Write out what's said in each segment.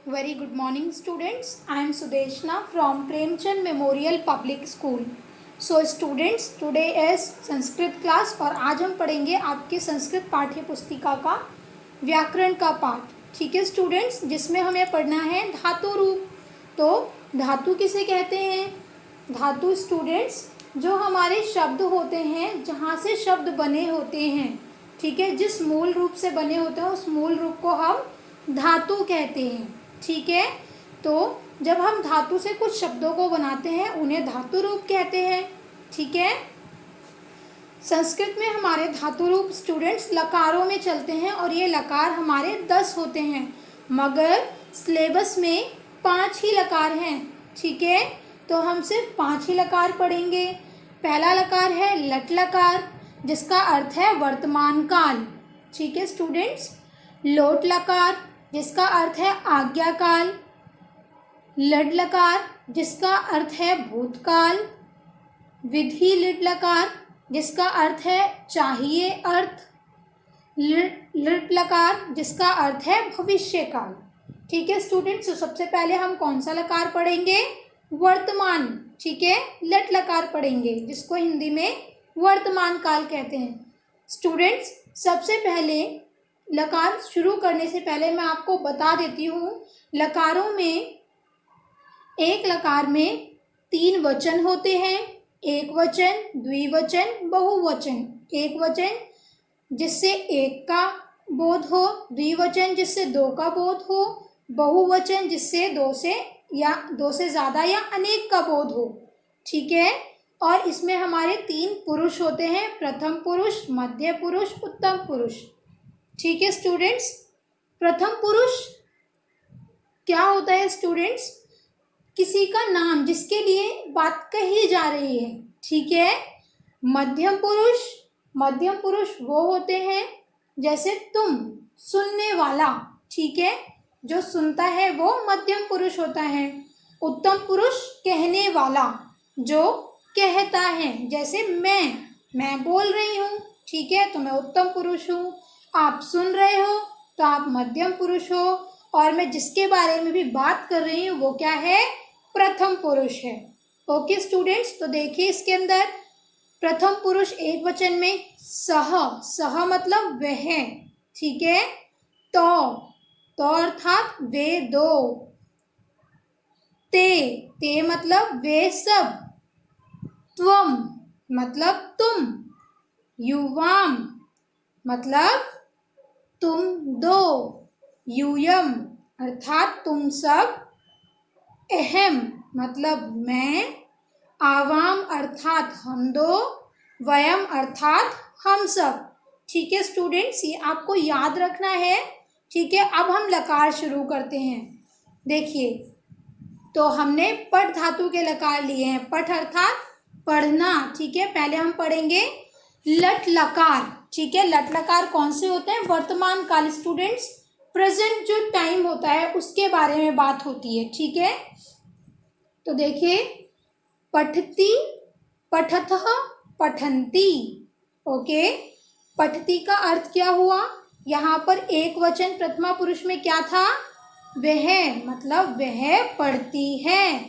Very good morning students. I am Sudeshna from Premchand Memorial Public School. So students, today is Sanskrit class और आज हम पढ़ेंगे आपके संस्कृत पाठ्य पुस्तिका का व्याकरण का पाठ. ठीक है स्टूडेंट्स, जिसमें हमें पढ़ना है धातु रूप. तो धातु किसे कहते हैं? धातु स्टूडेंट्स जो हमारे शब्द होते हैं, जहाँ से शब्द बने होते हैं, ठीक है, जिस मूल रूप से बने होते हैं उस मूल रूप को हम धातु कहते हैं. ठीक है, तो जब हम धातु से कुछ शब्दों को बनाते हैं उन्हें धातु रूप कहते हैं. ठीक है, संस्कृत में हमारे धातु रूप स्टूडेंट्स लकारों में चलते हैं और ये लकार हमारे 10 होते हैं, मगर सिलेबस में 5 ही लकार हैं. ठीक है, तो हम सिर्फ 5 ही लकार पढ़ेंगे. पहला लकार है लट लकार, जिसका अर्थ है वर्तमान काल. ठीक है स्टूडेंट्स. लोट लकार, जिसका अर्थ है आज्ञाकाल. लड लकार, जिसका अर्थ है भूतकाल. विधि लिट लकार, जिसका अर्थ है चाहिए अर्थ. लिट लकार, जिसका अर्थ है भविष्य काल. ठीक है स्टूडेंट्स, तो सबसे पहले हम कौन सा लकार पढ़ेंगे? वर्तमान. ठीक है, लट लकार पढ़ेंगे, जिसको हिंदी में वर्तमान काल कहते हैं. स्टूडेंट्स, सबसे पहले लकार शुरू करने से पहले मैं आपको बता देती हूँ, लकारों में एक लकार में 3 वचन होते हैं. एक वचन, द्विवचन, बहुवचन. एक वचन जिससे एक का बोध हो, द्विवचन जिससे 2 का बोध हो, बहुवचन जिससे 2 से या 2 से ज़्यादा या अनेक का बोध हो. ठीक है, और इसमें हमारे 3 पुरुष होते हैं, प्रथम पुरुष, मध्य पुरुष, उत्तम पुरुष. ठीक है स्टूडेंट्स, प्रथम पुरुष क्या होता है स्टूडेंट्स? किसी का नाम जिसके लिए बात कही जा रही है. ठीक है, मध्यम पुरुष, मध्यम पुरुष वो होते हैं जैसे तुम, सुनने वाला. ठीक है, जो सुनता है वो मध्यम पुरुष होता है. उत्तम पुरुष कहने वाला, जो कहता है, जैसे मैं बोल रही हूँ. ठीक है, तो मैं उत्तम पुरुष हूँ. आप सुन रहे हो तो आप मध्यम पुरुष हो, और मैं जिसके बारे में भी बात कर रही हूँ वो क्या है? प्रथम पुरुष है. ओके स्टूडेंट्स, तो देखिए इसके अंदर प्रथम पुरुष एक वचन में सह, सह मतलब वह. ठीक है, तो अर्थात वे दो. ते मतलब वे सब. त्वम मतलब तुम. युवाम मतलब तुम दो. यूयम अर्थात तुम सब. अहम मतलब मैं. आवाम अर्थात हम दो. वयम अर्थात हम सब. ठीक है स्टूडेंट्स, ये आपको याद रखना है. ठीक है, अब हम लकार शुरू करते हैं. देखिए, तो हमने पठ धातु के लकार लिए हैं. पठ अर्थात पढ़ना. ठीक है, पहले हम पढ़ेंगे लट लकार. ठीक है, लट लकार कौन से होते हैं? वर्तमान काल स्टूडेंट्स, प्रेजेंट जो टाइम होता है उसके बारे में बात होती है. ठीक है, तो देखिए, पठती, पठतः, पठन्ति. ओके, पठती का अर्थ क्या हुआ? यहाँ पर एक वचन प्रथमा पुरुष में क्या था? वह, मतलब वह पढ़ती है.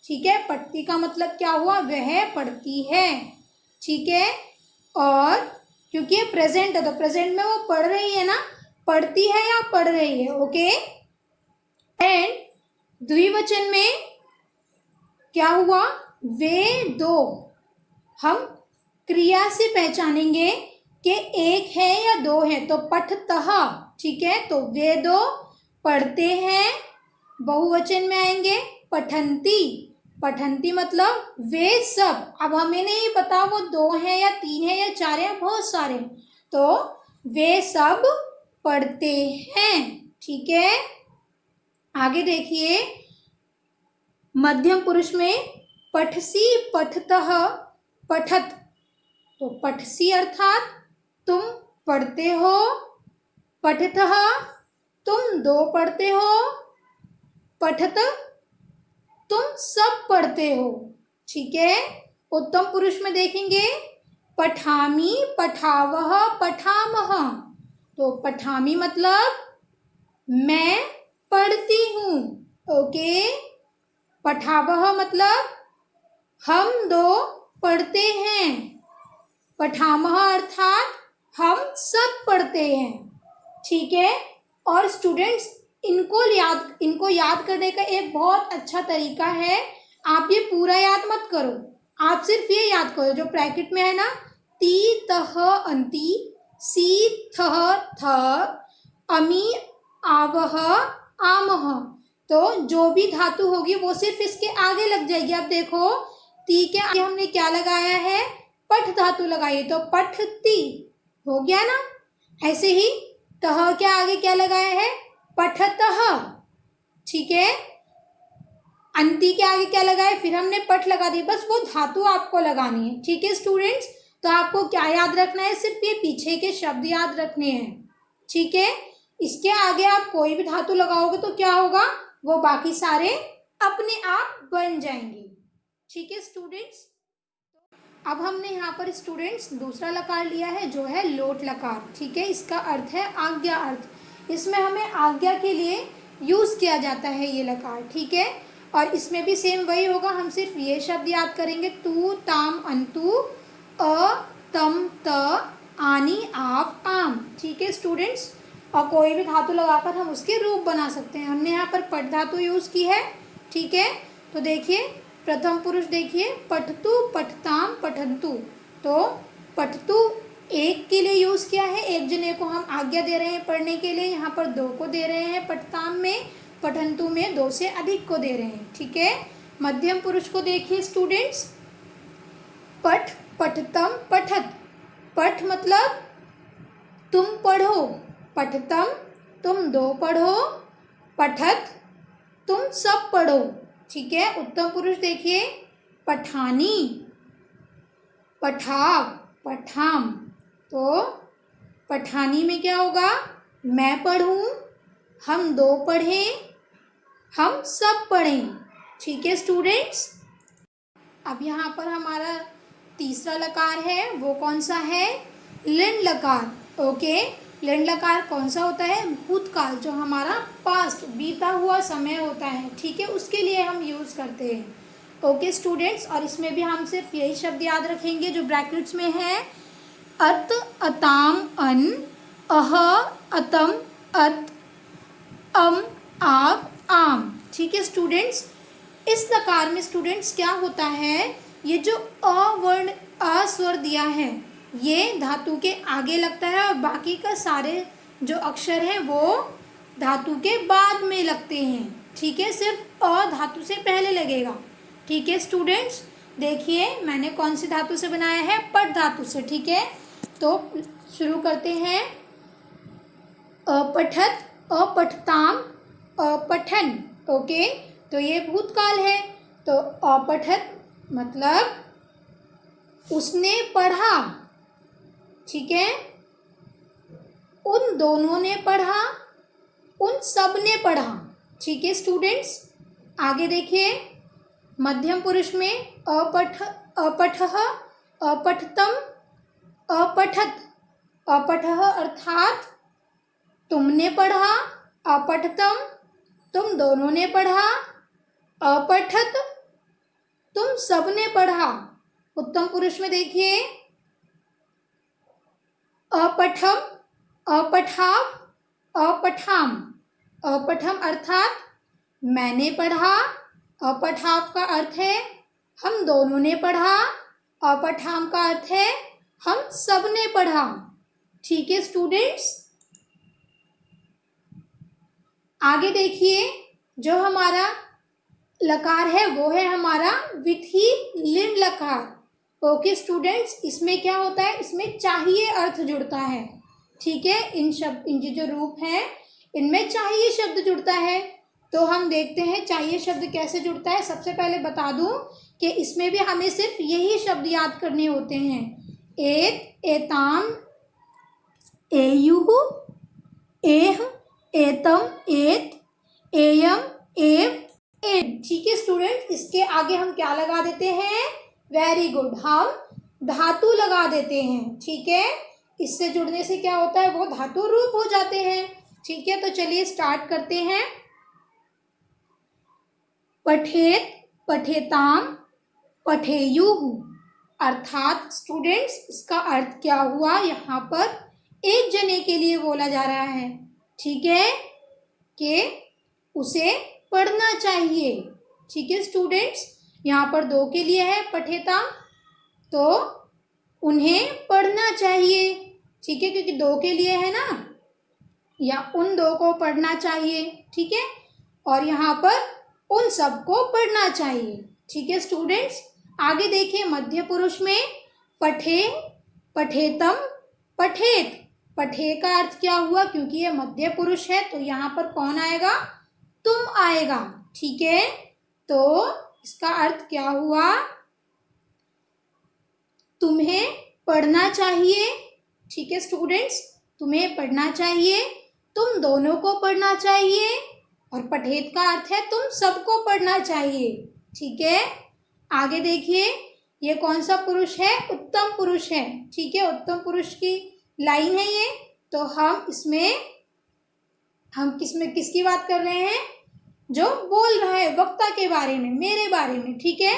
ठीक है, पठती का मतलब क्या हुआ? वह पढ़ती है. ठीक है, और क्योंकि ये प्रेजेंट है तो प्रेजेंट में वो पढ़ रही है ना, पढ़ती है या पढ़ रही है. ओके, एंड द्विवचन में क्या हुआ? वे दो. हम क्रिया से पहचानेंगे कि एक है या 2 है, तो पठतः. ठीक है, तो वे दो पढ़ते हैं. बहुवचन में आएंगे पठन्ति. पठन्ति मतलब वे सब. अब हमें नहीं पता वो 2 हैं या 3 हैं या 4 हैं, बहुत सारे, तो वे सब पढ़ते हैं. ठीक है, आगे देखिए, मध्यम पुरुष में पठसी, पठतः, पठत. तो पठसी अर्थात तुम पढ़ते हो. पठतः तुम 2 पढ़ते हो. पठत तुम सब पढ़ते हो. ठीक है, उत्तम पुरुष में देखेंगे पठामी, पठावह, पठामह. तो पठामी मतलब मैं पढ़ती हूँ. ओके। पठावह मतलब हम दो पढ़ते हैं। पठामह अर्थात हम सब पढ़ते हैं। ठीक है। और स्टूडेंट्स इनको याद करने का एक बहुत अच्छा तरीका है। आप ये पूरा याद मत करो, आप सिर्फ ये याद करो जो ब्रैकेट में है ना, ती तह अंति, सी थह थ, अमी आवह आमह। तो जो भी धातु होगी वो सिर्फ इसके आगे लग जाएगी। अब देखो, ती के आगे हमने क्या लगाया है, पठ धातु लगाई, तो पठती हो गया ना। ऐसे ही तह के आगे क्या लगाया है, पठतः। ठीक है। अंति के आगे क्या लगाया, फिर हमने पठ लगा दी। बस वो धातु आपको लगानी है। ठीक है स्टूडेंट्स, तो आपको क्या याद रखना है, सिर्फ ये पीछे के शब्द याद रखने हैं। ठीक है। इसके आगे आप कोई भी धातु लगाओगे तो क्या होगा, वो बाकी सारे अपने आप बन जाएंगे। ठीक है स्टूडेंट्स। अब हमने यहाँ पर स्टूडेंट्स दूसरा लकार लिया है जो है लोट लकार। ठीक है। इसका अर्थ है आज्ञा अर्थ। इसमें हमें आज्ञा के लिए यूज़ किया जाता है ये लकार। ठीक है। और इसमें भी सेम वही होगा, हम सिर्फ ये शब्द याद करेंगे, तू ताम अंतु, अ तम त, आनी आप आम। ठीक है स्टूडेंट्स। और कोई भी धातु लगाकर हम उसके रूप बना सकते हैं। हमने यहाँ पर पठ धातु यूज़ की है। ठीक है। तो देखिए प्रथम पुरुष देखिए, पठतु पठताम पठन्तु। तो पठतु एक के लिए यूज़ किया है, एक जने को हम आज्ञा दे रहे हैं पढ़ने के लिए, यहाँ पर दो को दे रहे हैं पठताम में, पठन्तु में दो से अधिक को दे रहे हैं। ठीक है। मध्यम पुरुष को देखिए स्टूडेंट्स, पठ पठतम पठत। पठ मतलब तुम पढ़ो, पठतम तुम दो पढ़ो, पठत तुम सब पढ़ो। ठीक है। उत्तम पुरुष देखिए, पठानी, पठाव, पठाम। तो पठानी में क्या होगा, मैं पढ़ूं, हम दो पढ़ें, हम सब पढ़ें। ठीक है स्टूडेंट्स। अब यहाँ पर हमारा तीसरा लकार है, वो कौन सा है, लिन लकार। ओके। लिन लकार कौन सा होता है, भूतकाल, जो हमारा पास्ट बीता हुआ समय होता है। ठीक है। उसके लिए हम यूज़ करते हैं। Okay students. और इसमें भी हम सिर्फ यही शब्द याद रखेंगे जो ब्रैकेट्स में है, अत अताम अन, अह अतम अत, अम आप आम। ठीक है स्टूडेंट्स। इस लकार में स्टूडेंट्स क्या होता है, ये जो अ वर्ण, अ स्वर दिया है, ये धातु के आगे लगता है और बाकी का सारे जो अक्षर हैं वो धातु के बाद में लगते हैं। ठीक है। सिर्फ अ धातु से पहले लगेगा। ठीक है स्टूडेंट्स। देखिए मैंने कौन सी धातु से बनाया है, पठ धातु से। ठीक है। तो शुरू करते हैं, अपठत, अपठताम, अपठन। ओके। तो ये भूतकाल है। तो अपठत मतलब उसने पढ़ा। ठीक है। उन दोनों ने पढ़ा, उन सब ने पढ़ा। ठीक है स्टूडेंट्स। आगे देखिए, मध्यम पुरुष में अपठ, अपठः, अपठतम, अपठत। अपठः अर्थात तुमने पढ़ा, अपठतम तुम दोनों ने पढ़ा, अपठत तुम सब ने पढ़ा। उत्तम पुरुष में देखिए, अपठम, अपठाव, अपठाम। अपठम अर्थात मैंने पढ़ा, अपठाव का अर्थ है हम दोनों ने पढ़ा, अपठाम का अर्थ है हम सब ने पढ़ा। ठीक है स्टूडेंट्स। आगे देखिए, जो हमारा लकार है वो है हमारा विधि लिन लकार। Okay students. इसमें क्या होता है, इसमें चाहिए अर्थ जुड़ता है। ठीक है। इनके जो रूप हैं इनमें चाहिए शब्द जुड़ता है। तो हम देखते हैं चाहिए शब्द कैसे जुड़ता है। सबसे पहले बता दूं कि इसमें भी हमें सिर्फ यही शब्द याद करने होते हैं, एत, एताम, एयुः, एह, एतम, एत, एयम, एव, एम। ठीक है स्टूडेंट। इसके आगे हम क्या लगा देते हैं, वेरी गुड, हम धातु लगा देते हैं। ठीक है। इससे जुड़ने से क्या होता है, वो धातु रूप हो जाते हैं। ठीक है। तो चलिए स्टार्ट करते हैं। पठेत, पठेताम, पठेयुः। अर्थात स्टूडेंट्स इसका अर्थ क्या हुआ, यहाँ पर एक जने के लिए बोला जा रहा है, ठीक है, कि उसे पढ़ना चाहिए। ठीक है स्टूडेंट्स, यहाँ पर दो के लिए है पठेताम, तो उन्हें पढ़ना चाहिए। ठीक है, क्योंकि दो के लिए है ना, या उन दो को पढ़ना चाहिए। ठीक है, और यहाँ पर उन सबको पढ़ना चाहिए। ठीक है स्टूडेंट्स, आगे देखिए मध्य पुरुष में पठे, पठेतम, पठेत। पठे का अर्थ क्या हुआ, क्योंकि ये मध्य पुरुष है तो यहाँ पर कौन आएगा, तुम आएगा। ठीक है, तो इसका अर्थ क्या हुआ, तुम्हें पढ़ना चाहिए। ठीक है स्टूडेंट्स, तुम्हें पढ़ना चाहिए, तुम दोनों को पढ़ना चाहिए, और पठेत का अर्थ है तुम सबको पढ़ना चाहिए। ठीक है, आगे देखिए ये कौन सा पुरुष है, उत्तम पुरुष है। ठीक है, उत्तम पुरुष की लाइन है ये, तो हम किसकी बात कर रहे हैं, जो बोल रहा है वक्ता के बारे में, मेरे बारे में। ठीक है,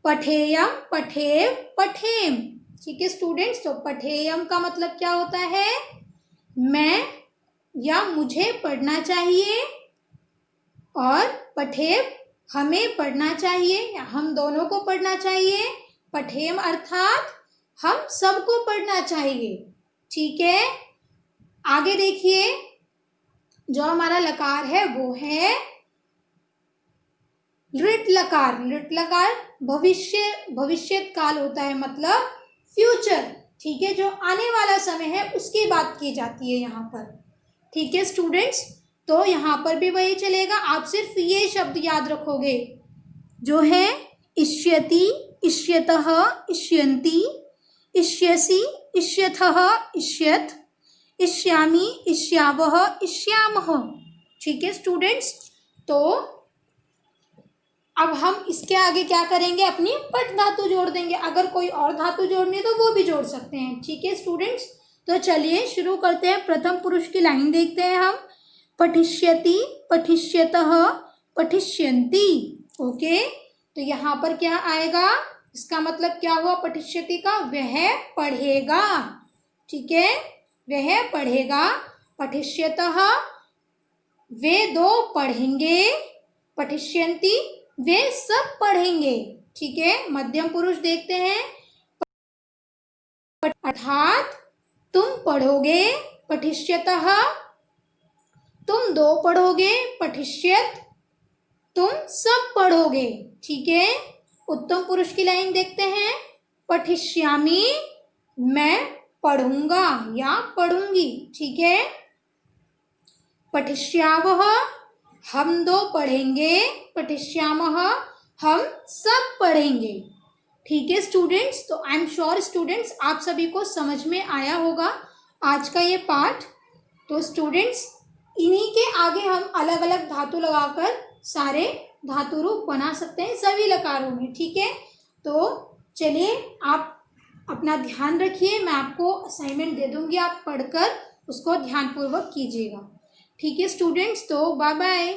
पठेयम, पठेव, पठेम। ठीक है स्टूडेंट्स, तो पठेयम का मतलब क्या होता है, मैं या मुझे पढ़ना चाहिए, और पठेव हमें पढ़ना चाहिए या हम दोनों को पढ़ना चाहिए। पठेम अर्थात हम सबको पढ़ना चाहिए। ठीक है, आगे देखिए जो हमारा लकार है वो है लृट लकार। लृट लकार भविष्य काल होता है, मतलब फ्यूचर। ठीक है, जो आने वाला समय है उसकी बात की जाती है यहाँ पर। ठीक है स्टूडेंट्स, तो यहाँ पर भी वही चलेगा, आप सिर्फ ये शब्द याद रखोगे जो है इष्यति, इष्यतः, इष्यन्ति, इष्यसि, इष्यथः, इष्यथ, इष्यामि, इष्यावः, इष्यामः। ठीक है स्टूडेंट्स, तो अब हम इसके आगे क्या करेंगे, अपनी पठ धातु जोड़ देंगे। अगर कोई और धातु जोड़नी है तो वो भी जोड़ सकते हैं। ठीक है स्टूडेंट्स, तो चलिए शुरू करते हैं। प्रथम पुरुष की लाइन देखते हैं हम, पठिष्यति, पठिष्यतः, पठिष्यन्ति। ओके, तो यहाँ पर क्या आएगा, इसका मतलब क्या हुआ पठिष्यति का, वह पढ़ेगा। ठीक है, वह पढ़ेगा। पठिष्यतः वे दो पढ़ेंगे, पठिष्यन्ति वे सब पढ़ेंगे। ठीक है, मध्यम पुरुष देखते हैं, अर्थात तुम पढ़ोगे, पठिष्यतः तुम दो पढ़ोगे, पठिष्यत तुम सब पढ़ोगे। ठीक है, उत्तम पुरुष की लाइन देखते हैं, पठिष्यामि मैं पढ़ूंगा या पढ़ूंगी। ठीक है, पठिष्यावः हम दो पढ़ेंगे, पठिष्यामः हम सब पढ़ेंगे। ठीक है स्टूडेंट्स, तो आई एम श्योर स्टूडेंट्स आप सभी को समझ में आया होगा आज का ये पाठ। तो स्टूडेंट्स इन्हीं के आगे हम अलग अलग धातु लगाकर सारे धातु रूप बना सकते हैं सभी लकारों में। ठीक है, तो चलिए आप अपना ध्यान रखिए, मैं आपको असाइनमेंट दे दूंगी, आप पढ़कर उसको ध्यानपूर्वक कीजिएगा। ठीक है स्टूडेंट्स, तो बाय बाय।